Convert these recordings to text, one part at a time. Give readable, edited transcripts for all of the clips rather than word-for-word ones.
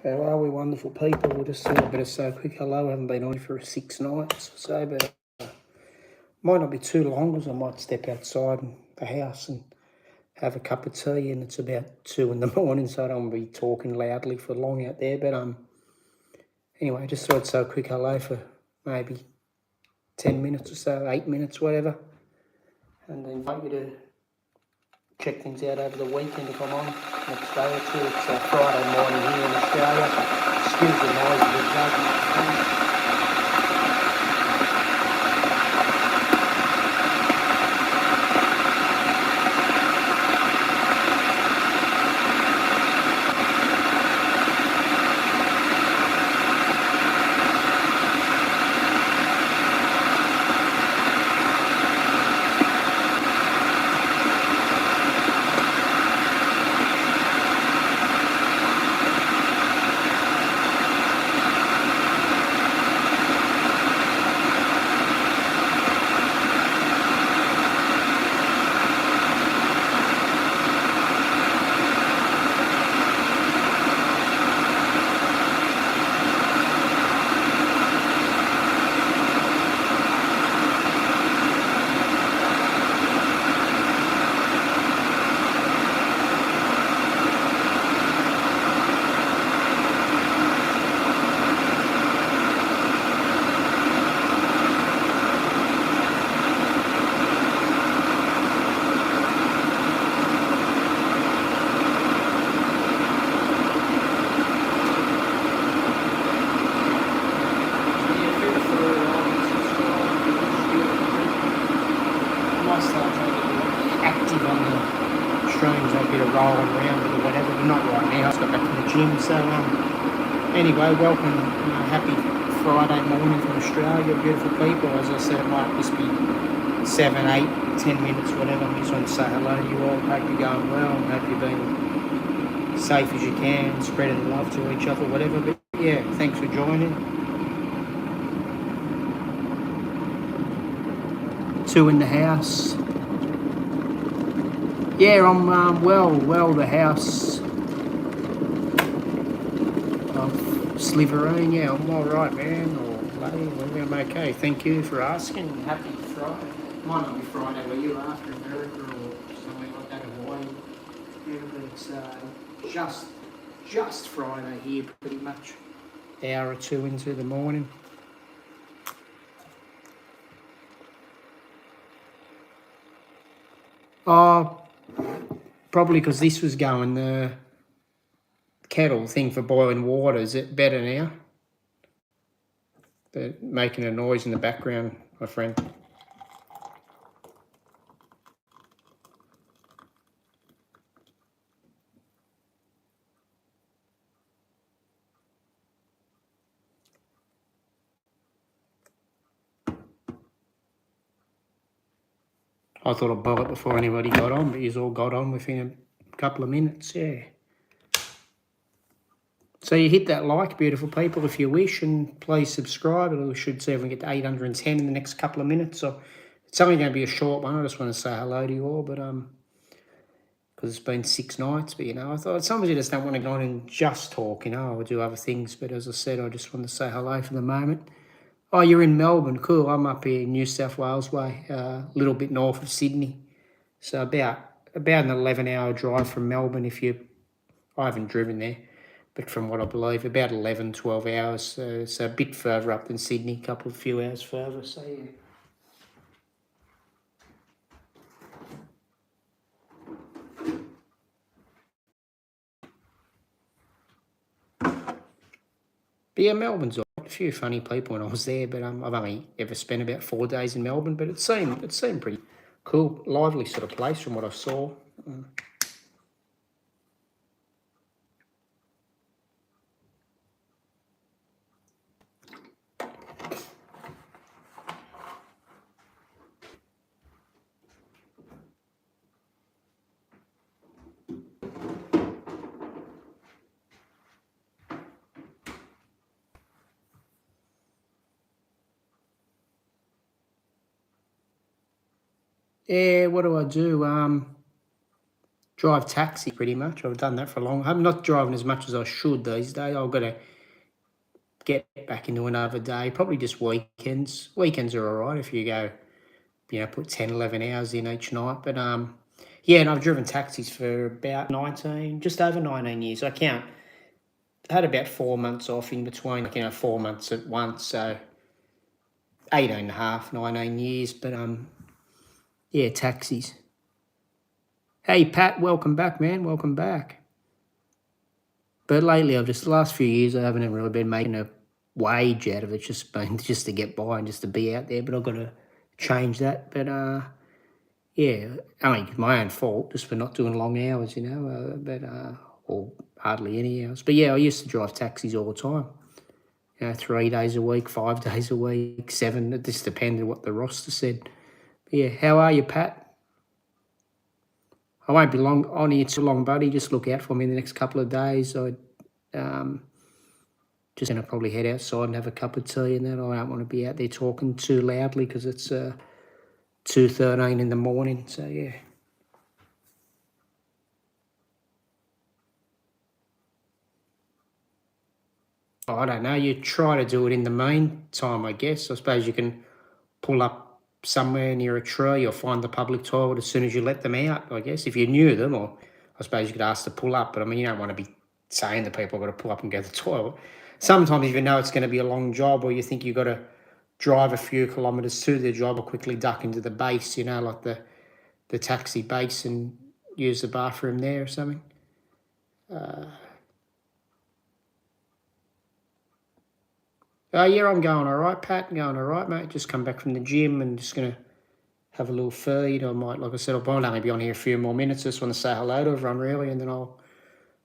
How are we, wonderful people? We'll just do a bit of so quick hello. I haven't been on for 6 nights or so, but might not be too long because I might step outside the house and have a cup of tea, and it's about 2 in the morning, so I don't want to be talking loudly for long out there. But anyway, just thought so quick hello for maybe 10 minutes or so, 8 minutes, whatever, and invite you to check things out over the weekend if I'm on next day or two. It's Friday morning here in Australia. Excuse the noise of the judgment. Rolling around or whatever, but not right now. I just got back from the gym. So anyway, welcome. Happy Friday morning from Australia, beautiful people. As I said, it might just be 7, 8, 10 minutes, whatever. I just want to say hello to you all. Hope you're going well. Hope you're being safe as you can, spreading love to each other, whatever. But yeah, thanks for joining. 2 in the house. Yeah, I'm well. The house of Sliverine. Yeah, I'm all right, man. Or lady, whatever. I'm okay. Thank you for asking. Happy Friday. Might not be Friday where you are, after America or something like that, Hawaii. Yeah, but it's just Friday here, pretty much. Hour or 2 into the morning. Probably because this was going, the kettle thing for boiling water. Is it better now? They're making a noise in the background, my friend. I thought I'd boil it before anybody got on, but you all got on within a couple of minutes, yeah. So you hit that like, beautiful people, if you wish, and please subscribe. We should see if we can get to 810 in the next couple of minutes. So it's only going to be a short one. I just want to say hello to you all, but because it's been 6 nights. But, I thought sometimes you just don't want to go on and just talk, I do other things. But as I said, I just want to say hello for the moment. Oh, you're in Melbourne. Cool. I'm up here in New South Wales way, a little bit north of Sydney. So about an 11-hour drive from Melbourne I haven't driven there, but from what I believe, about 11, 12 hours. So a bit further up than Sydney, a few hours further. So, yeah. But yeah, Melbourne's a few funny people when I was there, but I've only ever spent about 4 days in Melbourne, but it seemed pretty cool, lively sort of place from what I saw. Yeah, what do? drive taxi pretty much. I've done that for a long. I'm not driving as much as I should these days. I've got to get back into another day. Probably just weekends. Weekends are all right if you go, put 10, 11 hours in each night. But yeah, and I've driven taxis for about just over 19 years. I had about 4 months off in between, 4 months at once, so 18 and a half, 19 years. But yeah, taxis. Hey, Pat, welcome back, man. Welcome back. But lately, the last few years, I haven't really been making a wage out of it. It's just been just to get by and just to be out there. But I've got to change that. But yeah, only my own fault just for not doing long hours, or hardly any hours. But yeah, I used to drive taxis all the time. 3 days a week, 5 days a week, 7. It just depended what the roster said. But yeah, how are you, Pat? I won't be long on here too long, buddy. Just look out for me in the next couple of days. I just going to probably head outside and have a cup of tea and that. I don't want to be out there talking too loudly because it's 2:13 in the morning. So yeah. I don't know. You try to do it in the meantime, I guess. I suppose you can pull up somewhere near a tree or find the public toilet as soon as you let them out, I guess. If you knew them, or I suppose you could ask to pull up. But, I mean, you don't want to be saying to people, I've got to pull up and go to the toilet. Sometimes if you know it's going to be a long job or you think you've got to drive a few kilometres to the job or quickly duck into the base, like the taxi base and use the bathroom there or something. Yeah, I'm going all right, Pat. I'm going all right, mate. Just come back from the gym and just going to have a little feed. I might, like I said, I'll only be on here a few more minutes. Just want to say hello to everyone, really, and then I'll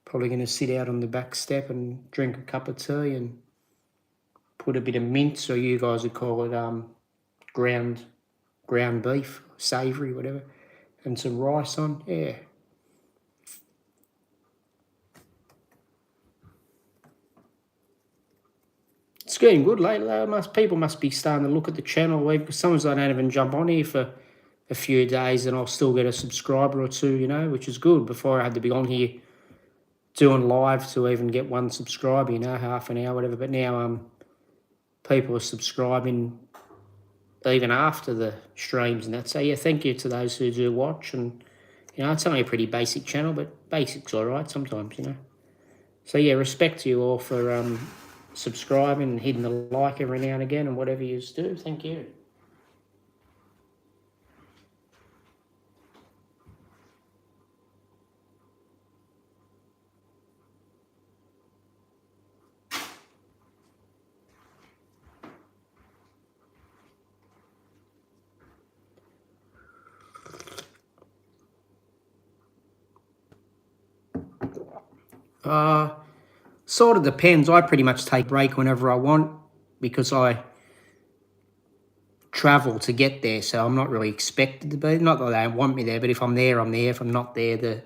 probably going to sit out on the back step and drink a cup of tea and put a bit of mince, or you guys would call it ground beef, savoury, whatever, and some rice on. Yeah. It's getting good lately. People must be starting to look at the channel. Sometimes I don't even jump on here for a few days and I'll still get a subscriber or two, which is good. Before I had to be on here doing live to even get one subscriber, half an hour, whatever. But now people are subscribing even after the streams and that. So yeah, thank you to those who do watch. And it's only a pretty basic channel, but basic's all right sometimes, So yeah, respect to you all for subscribing and hitting the like every now and again and whatever you do. Thank you. Sort of depends. I pretty much take a break whenever I want because I travel to get there, so I'm not really expected to be. Not that they don't want me there, but if I'm there, I'm there. If I'm not there,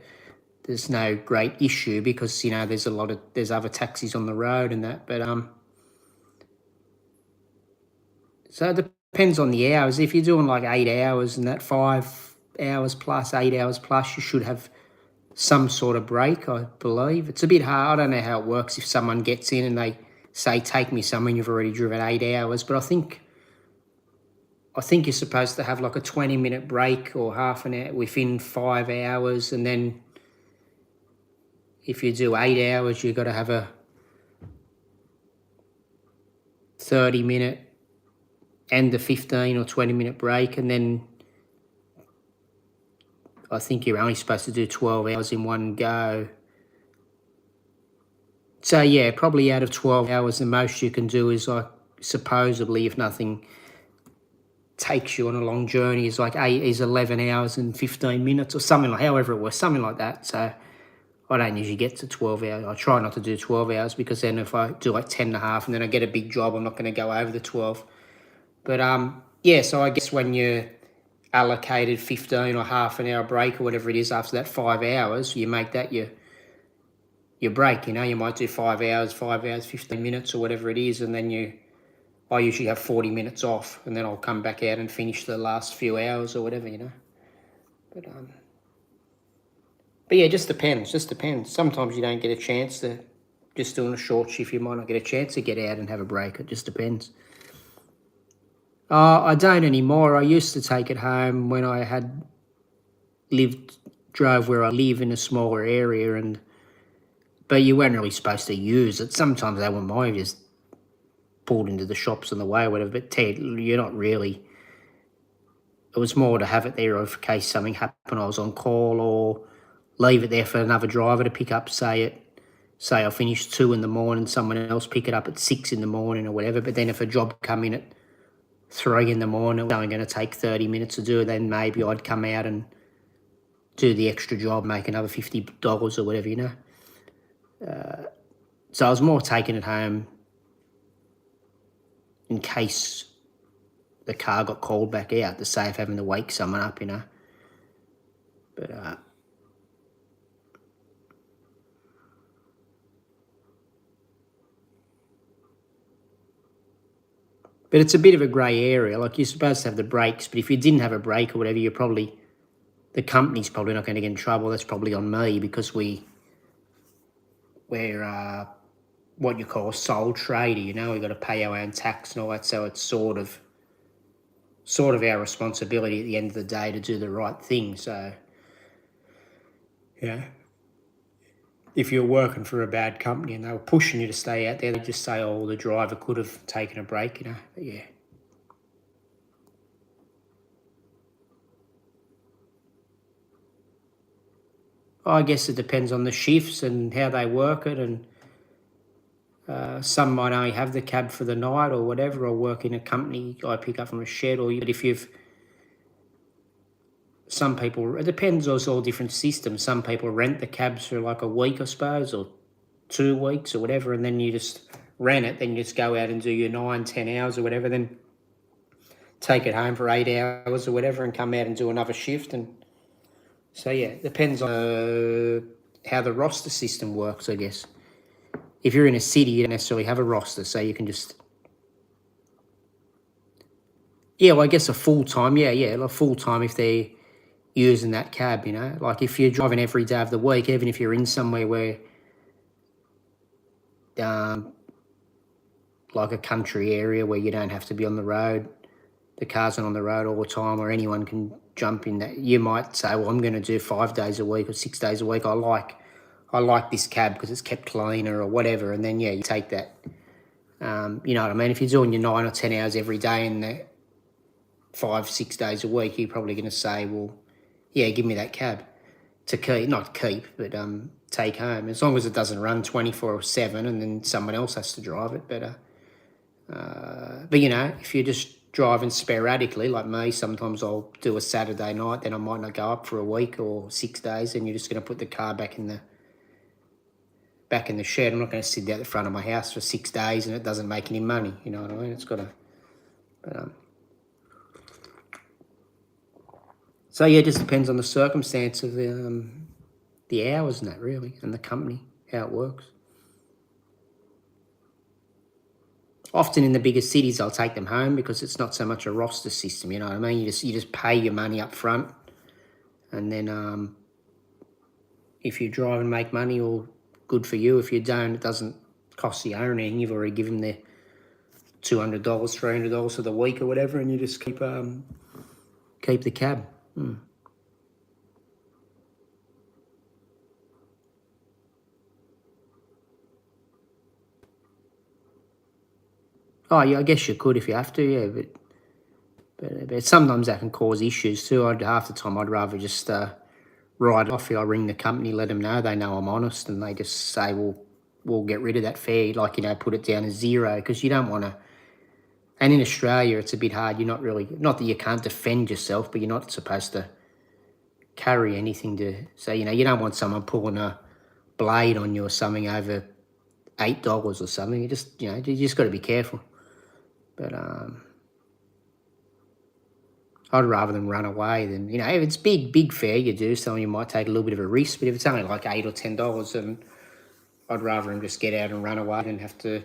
there's no great issue because, there's other taxis on the road and that. But so it depends on the hours. If you're doing like 8 hours and that 5 hours plus, 8 hours plus, you should have some sort of break, I believe. It's a bit hard. I don't know how it works if someone gets in and they say, take me somewhere and you've already driven 8 hours. But I think you're supposed to have like a 20-minute break or half an hour within 5 hours. And then if you do 8 hours, you've got to have a 30-minute and a 15 or 20-minute break. And then I think you're only supposed to do 12 hours in one go. So, yeah, probably out of 12 hours, the most you can do is supposedly, if nothing takes you on a long journey, is 11 hours and 15 minutes or something however it was, something like that. So I don't usually get to 12 hours. I try not to do 12 hours because then if I do 10 and a half and then I get a big job, I'm not going to go over the 12. But, yeah, so I guess when you're allocated 15 or half an hour break or whatever it is after that 5 hours, you make that your break, you might do 5 hours, 15 minutes or whatever it is, and then I usually have 40 minutes off and then I'll come back out and finish the last few hours or whatever, But But yeah, it just depends. Just depends. Sometimes you don't get a chance to, just doing a short shift, you might not get a chance to get out and have a break. It just depends. I don't anymore. I used to take it home when I had drove where I live in a smaller area, but you weren't really supposed to use it. Sometimes they wouldn't mind, just pulled into the shops on the way or whatever, but Ted, you're not really. It was more to have it there in case something happened, I was on call, or leave it there for another driver to pick up, say I finish 2 in the morning, someone else pick it up at 6 in the morning or whatever. But then if a job come in at 3 in the morning, it was only going to take 30 minutes to do it, then maybe I'd come out and do the extra job, make another $50 or whatever, you know. So I was more taking it home in case the car got called back out, to save having to wake someone up, you know. But it's a bit of a grey area. Like, you're supposed to have the brakes, but if you didn't have a brake or whatever, the company's probably not going to get in trouble. That's probably on me, because we're what you call a sole trader, you know. We've got to pay our own tax and all that, so it's sort of our responsibility at the end of the day to do the right thing. So, yeah, if you're working for a bad company and they were pushing you to stay out there, they'd just say, oh, the driver could have taken a break, you know. But yeah. I guess it depends on the shifts and how they work it, and some might only have the cab for the night or whatever, or work in a company I pick up from a shed. But if some people, it depends. It's all different systems. Some people rent the cabs for like a week, I suppose, or 2 weeks or whatever, and then you just rent it. Then you just go out and do your 9-10 hours or whatever, then take it home for 8 hours or whatever, and come out and do another shift. And so yeah, it depends on how the roster system works, I guess. If you're in a city, you don't necessarily have a roster, so you can just... Yeah, well, I guess a full-time, like full-time if they're using that cab, you know. Like, if you're driving every day of the week, even if you're in somewhere where, like a country area where you don't have to be on the road, the car's not on the road all the time, or anyone can jump in that, you might say, well, I'm going to do 5 days a week or 6 days a week. I like this cab because it's kept cleaner or whatever, and then, yeah, you take that. You know what I mean? If you're doing your 9 or 10 hours every day and 5-6 days a week, you're probably going to say, well, yeah, give me that cab to keep, not keep, but take home, as long as it doesn't run 24/7 and then someone else has to drive it. But you know, if you're just driving sporadically like me, sometimes I'll do a Saturday night, then I might not go up for a week or 6 days, and you're just going to put the car back in the shed. I'm not going to sit out the front of my house for 6 days and it doesn't make any money, you know what I mean? It's got to... So yeah, it just depends on the circumstance of the hours and that, really, and the company, how it works. Often in the bigger cities, I'll take them home because it's not so much a roster system, you know what I mean? You just pay your money up front, and then if you drive and make money, all good for you. If you don't, it doesn't cost the owner anything. You've already given them their $200, $300 for the week or whatever, and you just keep the cab. Oh, yeah, I guess you could if you have to, yeah, but sometimes that can cause issues too. Half the time I'd rather just write it off. I ring the company, let them know. They know I'm honest, and they just say, well, we'll get rid of that fare, like, you know, put it down to 0, because you don't want to... And in Australia, it's a bit hard. You're not really... Not that you can't defend yourself, but you're not supposed to carry anything to... So, you know, you don't want someone pulling a blade on you or something over $8 or something. You just got to be careful. But I'd rather them run away than, you know, if it's big fare you do, so you might take a little bit of a risk. But if it's only like $8 or $10, then I'd rather them just get out and run away than have to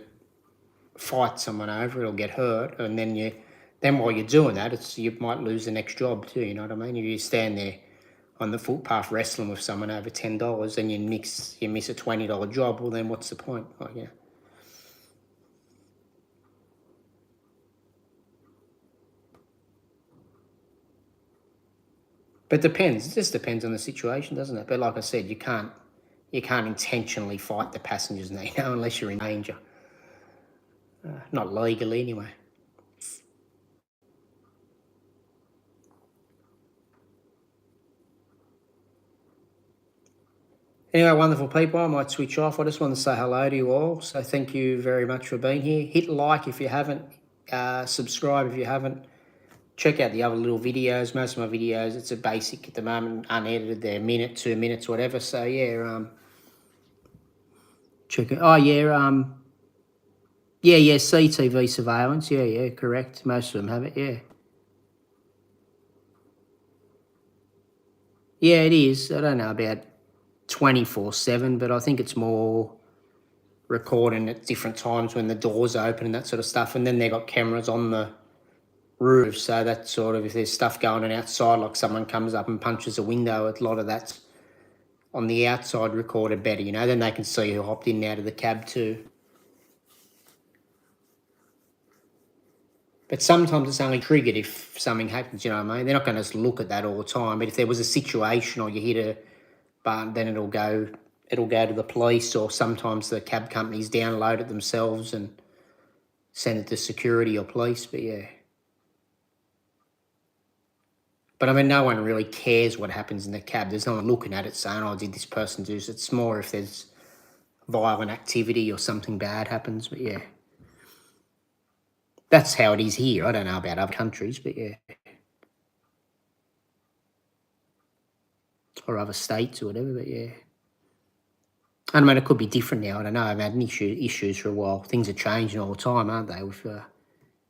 fight someone over it or get hurt. And then while you're doing that, you might lose the next job too, you know what I mean? If you stand there on the footpath wrestling with someone over $10, and you miss a $20 job. Well, then what's the point? Like, yeah. But depends. It just depends on the situation, doesn't it? But like I said, you can't intentionally fight the passengers now, unless you're in danger. Not legally, anyway. Anyway, wonderful people, I might switch off. I just want to say hello to you all. So thank you very much for being here. Hit like if you haven't. Subscribe if you haven't. Check out the other little videos. Most of my videos, it's a basic at the moment, unedited. They're a minute, 2 minutes, whatever. So yeah, check it. Oh yeah, yeah, CTV surveillance. Yeah, correct. Most of them have it. Yeah. Yeah, it is. I don't know about 24/7, but I think it's more recording at different times when the doors open and that sort of stuff. And then they've got cameras on the roof, so that sort of, if there's stuff going on outside, like someone comes up and punches a window, a lot of that's on the outside recorded better, you know, then they can see who hopped in and out of the cab too. But sometimes it's only triggered if something happens, you know what I mean? They're not going to just look at that all the time. But if there was a situation or you hit a button, then it'll go to the police, or sometimes the cab companies download it themselves and send it to security or police. But yeah. But I mean, no one really cares what happens in the cab. There's no one looking at it saying, oh, did this person do this? It's more if there's violent activity or something bad happens. But yeah. That's how it is here. I don't know about other countries, but yeah. Or other states or whatever, but yeah. I mean, it could be different now. I don't know. I've had issues for a while. Things are changing all the time, aren't they, with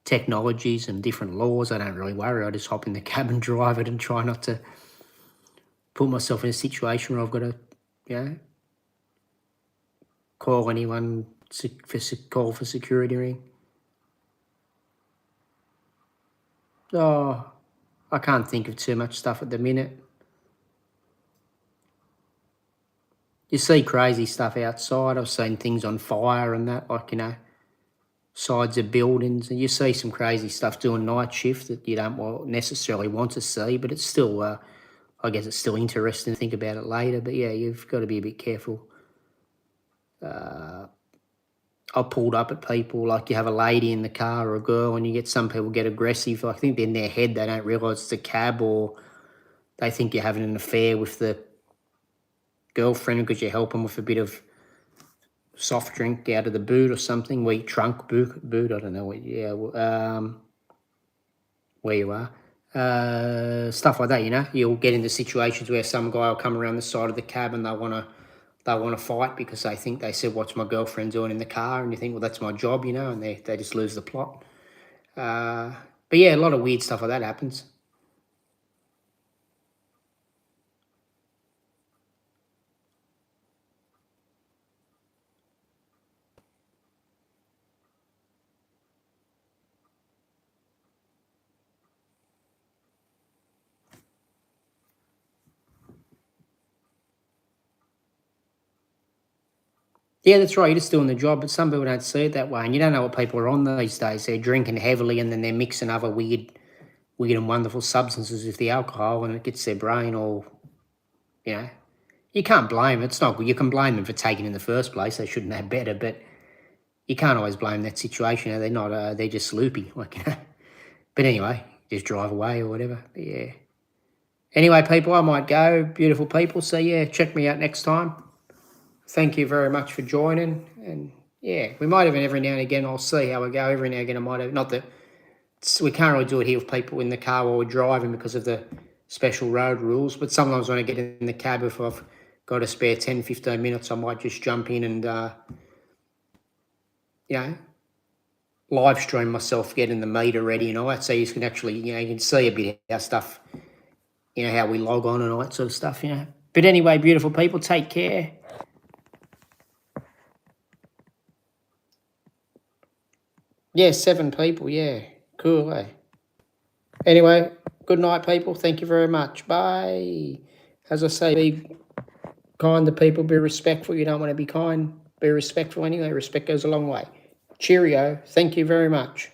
technologies and different laws. I don't really worry. I just hop in the cab and drive it and try not to put myself in a situation where I've got to, you know, call anyone call for security ring. Oh, I can't think of too much stuff at the minute. You see crazy stuff outside. I've seen things on fire and that, like, you know, sides of buildings, and you see some crazy stuff doing night shift that you don't necessarily want to see, but it's still, I guess it's still interesting to think about it later. But yeah, you've got to be a bit careful. I pulled up at people, like you have a lady in the car or a girl, and you get some people get aggressive. I think in their head they don't realise it's a cab, or they think you're having an affair with the girlfriend because you help them with a bit of soft drink out of the boot or something, trunk boot, I don't know what, yeah, where you are. Stuff like that, you know. You'll get into situations where some guy will come around the side of the cab and they want to fight because they think they said, what's my girlfriend doing in the car? And you think, well, that's my job, you know, and they just lose the plot. But yeah, a lot of weird stuff like that happens. Yeah, that's right. You're just doing the job, but some people don't see it that way, and you don't know what people are on these days. They're drinking heavily, and then they're mixing other weird and wonderful substances with the alcohol, and it gets their brain all, you know. You can't blame it. It's not good. You can blame them for taking in the first place. They shouldn't have better, but you can't always blame that situation. They're not. They're just loopy, like, you know. But anyway, just drive away or whatever. But yeah. Anyway, people, I might go. Beautiful people. So yeah, check me out next time. Thank you very much for joining. And yeah, we might even every now and again, I'll see how we go. Every now and again, I might have, not that we can't really do it here with people in the car while we're driving because of the special road rules, but sometimes when I get in the cab, if I've got a spare 10, 15 minutes, I might just jump in and, you know, live stream myself getting the meter ready and all that. So you can actually, you know, you can see a bit of our stuff, you know, how we log on and all that sort of stuff, you know. But anyway, beautiful people, take care. Yeah, 7 people, yeah. Cool, eh? Anyway, good night, people. Thank you very much. Bye. as I say, be kind to people, be respectful. You don't want to be kind, be respectful anyway. Respect goes a long way. Cheerio. Thank you very much.